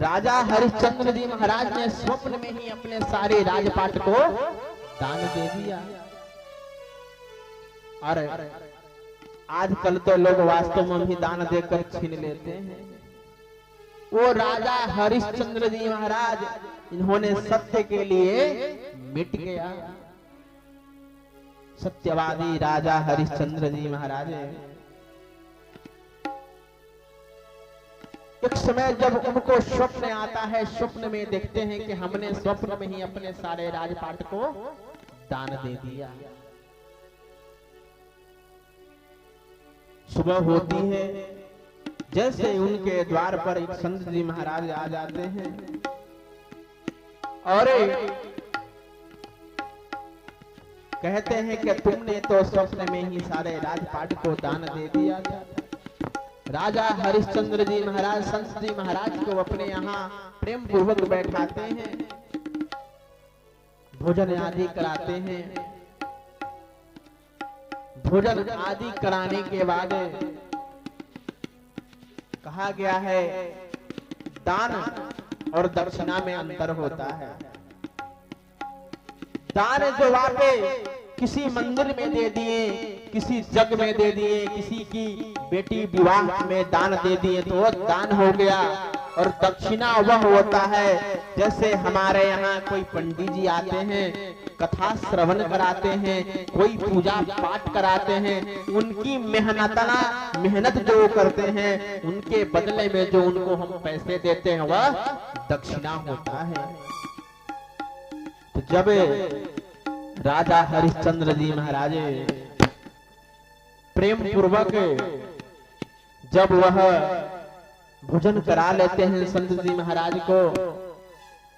राजा हरिश्चंद्र जी महाराज ने स्वप्न में ही अपने सारे राजपाट को दान दे दिया। और आजकल तो लोग वास्तव में भी दान देकर छीन लेते हैं। वो राजा हरिश्चंद्र जी महाराज, इन्होंने सत्य के लिए मिट गया। सत्यवादी राजा हरिश्चंद्र जी महाराज एक समय जब उनको स्वप्न आता है, स्वप्न में देखते हैं कि हमने स्वप्न में ही अपने सारे राजपाट को दान दे दिया। सुबह होती है, जैसे उनके द्वार पर एक संत जी महाराज आ जाते हैं और कहते हैं कि तुमने तो स्वप्न में ही सारे राजपाट को दान दे दिया था। राजा हरिश्चंद्र जी महाराज संत जी महाराज को अपने यहाँ प्रेम पूर्वक बैठाते हैं, भोजन आदि कराते हैं। भोजन आदि कराने के बाद कहा गया है दान और दक्षिणा में अंतर होता है। दान जो वापे किसी मंदिर में दे दिए, किसी जग में दे दिए, किसी की बेटी विवाह में दान दे दिए तो वो दान हो गया। और दक्षिणा वह होता है जैसे हमारे यहाँ कोई पंडित जी आते हैं, कथा श्रवण कराते हैं, कोई पूजा पाठ कराते हैं, उनकी मेहनत जो करते हैं उनके बदले में जो उनको हम पैसे देते हैं वह दक्षिणा होता है। तो जब राजा हरिश्चंद्र जी महाराज प्रेम पूर्वक जब वह भोजन करा लेते हैं संत जी महाराज को,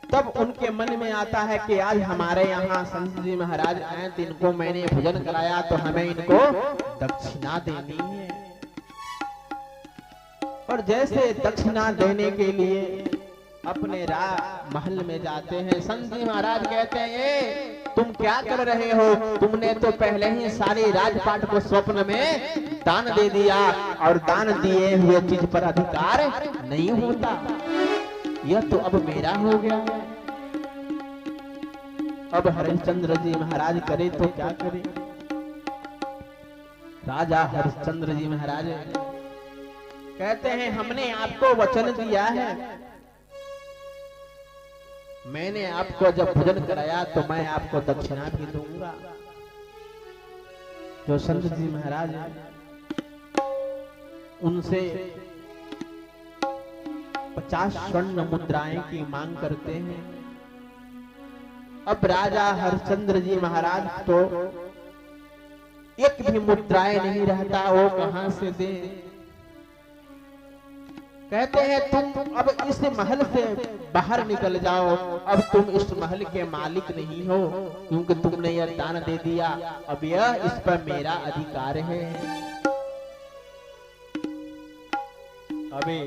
तब उनके मन में आता है कि आज हमारे यहाँ संत जी महाराज आए तो इनको मैंने भोजन कराया तो हमें इनको दक्षिणा देनी है। और जैसे दक्षिणा देने के लिए अपने महल में जाते हैं, संत जी महाराज कहते हैं तुम क्या कर रहे हो, तुमने तो पहले ही सारे राजपाट को स्वप्न में दान दे दिया और दान दिए हुए चीज पर अधिकार नहीं होता, यह तो अब मेरा हो गया। अब हरिश्चंद्र जी महाराज करे तो क्या करे। राजा हरिश्चंद्र जी महाराज कहते हैं हमने आपको वचन दिया है, मैंने आपको जब भोजन कराया तो मैं आपको दक्षिणा भी दूंगा। जो संत जी महाराज उनसे 50 स्वर्ण मुद्राएं की मांग करते हैं। अब राजा हरिश्चंद्र जी महाराज तो एक भी मुद्राएं नहीं रहता, वो कहां से दे। कहते हैं तुम अब इस महल से बाहर निकल जाओ, अब तुम इस महल के मालिक नहीं हो क्योंकि तुमने यह दान दे दिया, अब यह इस पर मेरा अधिकार है। अबे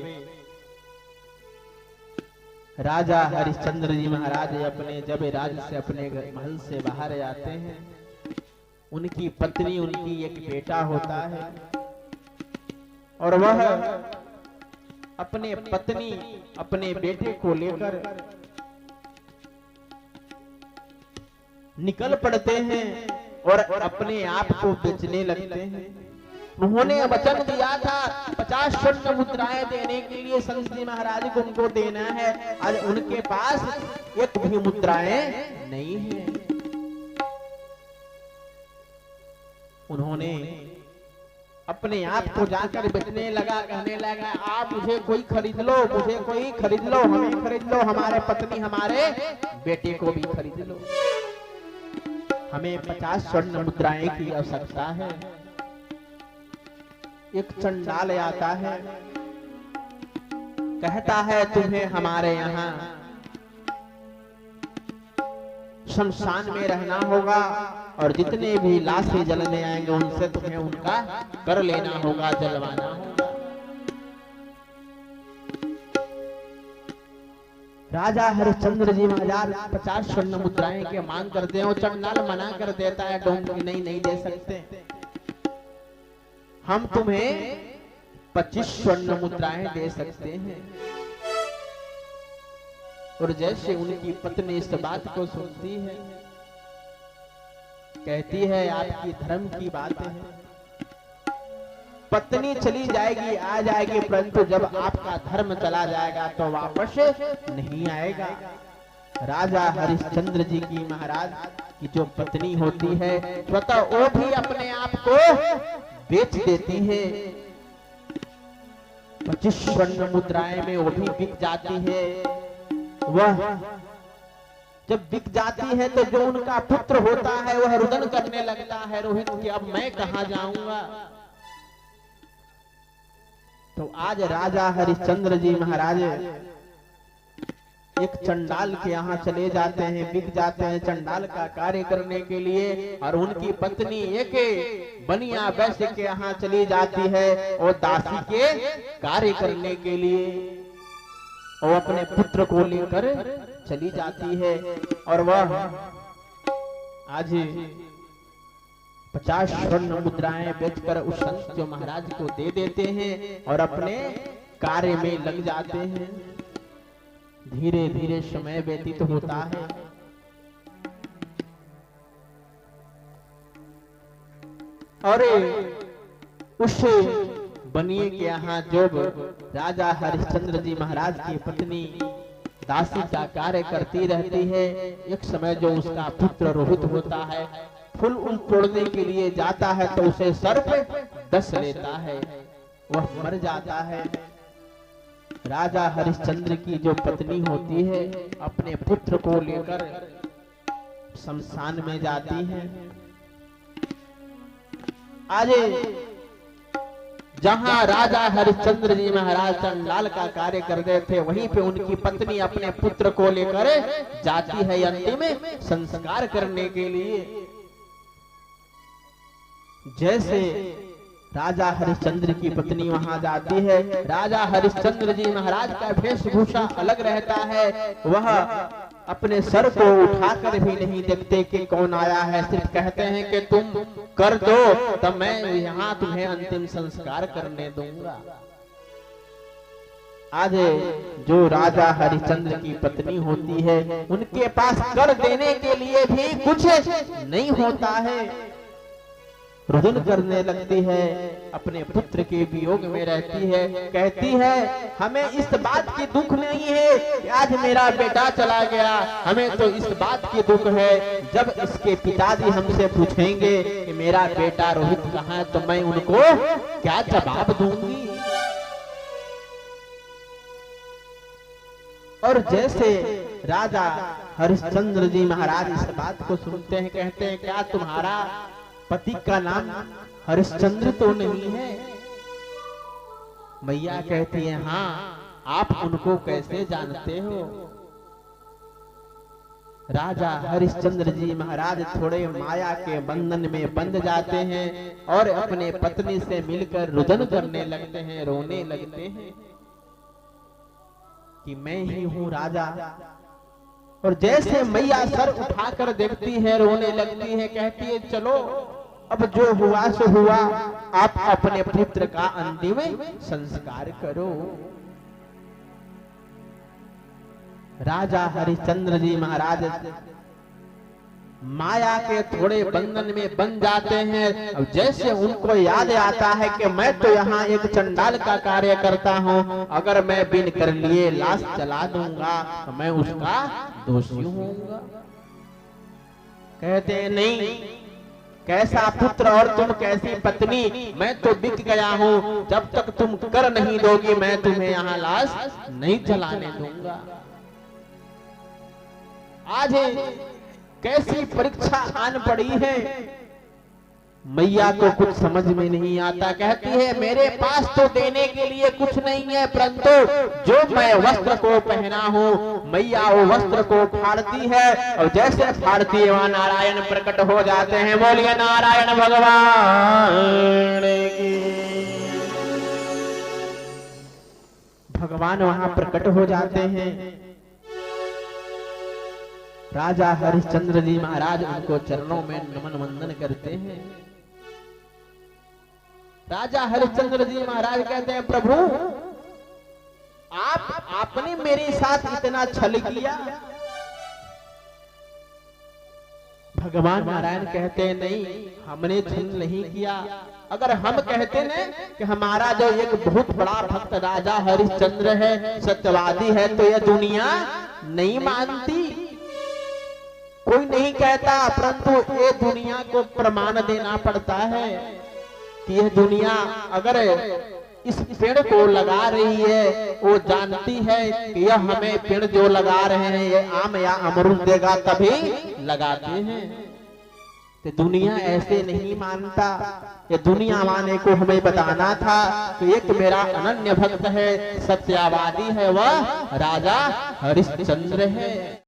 राजा हरिश्चंद्र जी महाराज अपने जब राज से अपने महल से बाहर आते हैं, उनकी पत्नी उनकी एक बेटा होता है और वह अपने पत्नी अपने बेटे को लेकर निकल पड़ते हैं और अपने आप को बेचने लगते हैं। उन्होंने वचन दिया था 50 स्वर्ण मुद्राएं देने के लिए संत जी महाराज को उनको देना है, आज उनके पास एक भी मुद्राएं नहीं है। उन्होंने अपने आप को जाकर बेचने लगा, कहने लगा आप मुझे कोई खरीद लो, मुझे कोई खरीद लो, हमें खरीद लो, हमारे पत्नी हमारे बेटे को भी खरीद लो, हमें 50 स्वर्ण मुद्राएं की आवश्यकता है। एक चंडाल आता है, कहता है तुम्हें हमारे यहाँ शमशान में रहना होगा और जितने भी लाशें जलने आएंगे उनसे तुम्हें उनका कर लेना होगा, जलवाना होगा। राजा हरिश्चंद्र जी महाराज 50 स्वर्ण मुद्राएं के मांग करते हैं, चंडाल मना कर देता है, डोंगी नहीं दे सकते, हम तुम्हें 25 स्वर्ण मुद्राएं दे सकते हैं। और जैसे उनकी पत्नी इस बात को सुनती है, कहती है आपकी धर्म की बात है। पत्नी चली जाएगी, आ जाएगी, परंतु जब आपका धर्म चला जाएगा तो वापस नहीं आएगा। राजा हरिश्चंद्र जी की महाराज की जो पत्नी होती है, स्वतः वो भी अपने आप को बेच देती है। 25 स्वर्ण मुद्राएं में वो भी बिक जाती है। वह जब बिक जाती है तो जो उनका पुत्र होता है वह रुदन करने लगता है, रोहित कि अब मैं कहां जाऊंगा। तो आज राजा हरिश्चंद्र जी महाराज एक चंडाल के यहाँ चले जाते हैं, बिक जाते हैं चंडाल का कार्य करने के लिए, और उनकी पत्नी एक बनिया वैश्य के यहाँ चली जाती है और दासी के कार्य करने के लिए, और अपने पुत्र को लेकर चली जाती है। और वह आज 50 स्वर्ण मुद्राएं बेचकर उस संत जो महाराज को दे देते हैं और अपने कार्य में लग जाते हैं। धीरे धीरे समय व्यतीत होता है। और उस बनिए के यहाँ जो राजा हरिश्चंद्र जी महाराज की पत्नी दासी का कार्य करती रहती है, एक समय जो उसका पुत्र रोहित होता है, फूल उल तोड़ने के लिए जाता है तो उसे सर्प डस लेता है, वह मर जाता है। राजा हरिश्चंद्र की जो पत्नी होती है अपने पुत्र को लेकर शमशान में जाती है। आज जहां राजा हरिश्चंद्र जी महाराज चंडाल का कार्य कर रहे थे, वहीं पे उनकी पत्नी अपने पुत्र को लेकर जाती है अंतिम संस्कार करने के लिए। जैसे राजा हरिश्चंद्र की पत्नी वहां जाती है, राजा हरिश्चंद्र जी महाराज का वेशभूषा अलग रहता है। वह अपने सर को उठाकर भी नहीं देखते कि कौन आया है, सिर्फ कहते हैं कि तुम कर दो तब मैं यहाँ तुम्हें अंतिम संस्कार करने दूंगा। आज जो राजा हरिश्चंद्र की पत्नी होती है, उनके पास कर देने के लिए भी कुछ नहीं होता है, रुदन करने लगती है, अपने पुत्र के वियोग में रहती है। कहती है हमें इस बात की दुख नहीं है कि आज मेरा बेटा चला गया, हमें तो इस बात की दुख है जब इसके पिताजी हमसे पूछेंगे कि मेरा बेटा रोहित कहाँ है, तो मैं उनको क्या जवाब दूंगी। और जैसे राजा हरिश्चंद्र जी महाराज इस बात को सुनते हैं, कहते हैं क्या तुम्हारा पति का नाम हरिश्चंद्र तो नहीं है? मैया कहती है हाँ, आप उनको कैसे जानते हो? राजा हरिश्चंद्र जी महाराज थोड़े माया के बंधन में बंध जाते हैं और अपने पत्नी से मिलकर रुदन करने लगते हैं, रोने लगते हैं कि मैं ही हूँ राजा। और जैसे मैया सर उठाकर देखती है, रोने लगती है, कहती है चलो अब जो हुआ सो हुआ, आप अपने पुत्र का अंतिम संस्कार करो। राजा हरिश्चंद्र जी महाराज माया के थोड़े बंधन में बन जाते हैं। अब जैसे उनको याद आता है कि मैं तो यहाँ एक चंडाल का कार्य करता हूँ, अगर मैं बिन कर लिए लाश जला दूंगा तो मैं उसका दोषी होऊंगा। कहते हैं नहीं, कैसा पुत्र और तुम कैसी पत्नी, मैं तो बिक गया हूँ, जब तक तुम कर नहीं दोगी मैं तुम्हें यहाँ लाश नहीं जलाने दूंगा। आज कैसी परीक्षा आन पड़ी है, मैया को कुछ समझ में नहीं आता। कहती है मेरे पास तो देने के लिए कुछ नहीं है, परंतु जो मैं वस्त्र को पहना हूँ, मैया वो वस्त्र को फाड़ती है और जैसे फाड़ती है वहां नारायण प्रकट हो जाते हैं। बोलिए नारायण भगवान की। भगवान वहां प्रकट हो जाते हैं। राजा हरिश्चंद्र जी महाराज उनको चरणों में नमन वंदन करते हैं। राजा हरिश्चंद्र जी महाराज कहते हैं प्रभु आपने मेरे साथ इतना छल किया। भगवान नारायण कहते नहीं, हमने छल नहीं किया। अगर हम कहते न कि हमारा जो एक बहुत बड़ा भक्त राजा हरिश्चंद्र है, सत्यवादी है, तो यह दुनिया नहीं मानती। कोई नहीं कहता, परंतु ये दुनिया को प्रमाण देना पड़ता है कि यह दुनिया अगर इस पेड़ को लगा रही है, वो जानती है कि यह हमें पेड़ जो लगा रहे हैं ये आम या अमरूद देगा, तभी लगाते हैं। तो दुनिया ऐसे नहीं मानता। ये दुनिया माने को हमें बताना था कि एक मेरा अनन्य भक्त है, सत्यवादी है, वह राजा हरिश्चंद्र है।